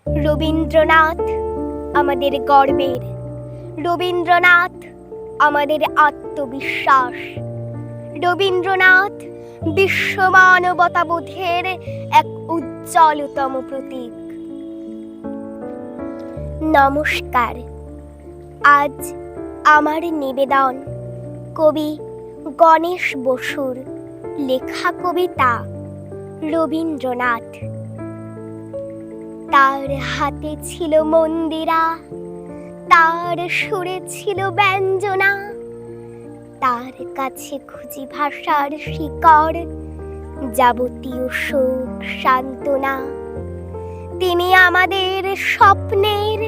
রবীন্দ্রনাথ আমাদের গর্বের, রবীন্দ্রনাথ আমাদের আত্মবিশ্বাস, রবীন্দ্রনাথ বিশ্ব মানবতাবোধের এক উজ্জ্বলতম প্রতীক। নমস্কার। আজ আমার নিবেদন কবি গণেশ বসুর লেখা কবিতা রবীন্দ্রনাথ। তার হাতে ছিল মন্দিরা, তার সুরে ছিল ব্যঞ্জনা, তার কাছে খুঁজি ভাষার শিকড়, যাবতীয় শোক সান্ত্বনা। তিনি আমাদের স্বপ্নের,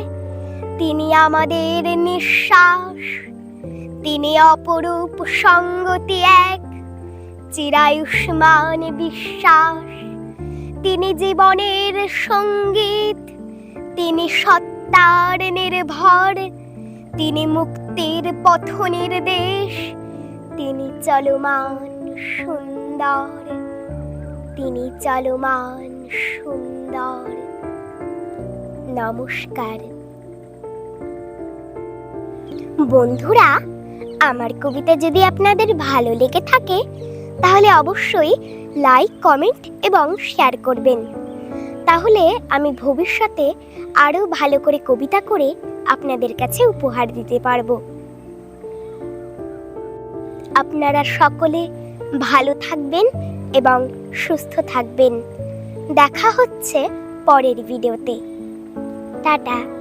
তিনি আমাদের নিঃশ্বাস, তিনি অপরূপ সঙ্গতি এক, চিরায়ুষ্মান বিশ্বাস। তিনি জীবনের সঙ্গীত, তিনি সত্তার নির্ভর, তিনি মুক্তির পথ নির্দেশ, তিনি চলমান সুন্দর, তিনি চলমান সুন্দর। নমস্কার। বন্ধুরা, আমার কবিতা যদি আপনাদের ভালো লেগে থাকে তাহলে অবশ্যই লাইক, কমেন্ট এবং শেয়ার করবেন। তাহলে আমি ভবিষ্যতে আরো ভালো করে কবিতা করে আপনাদের কাছে উপহার দিতে পারবো। আপনারা সকলে ভালো থাকবেন এবং সুস্থ থাকবেন। দেখা হচ্ছে পরের ভিডিওতে। টাটা।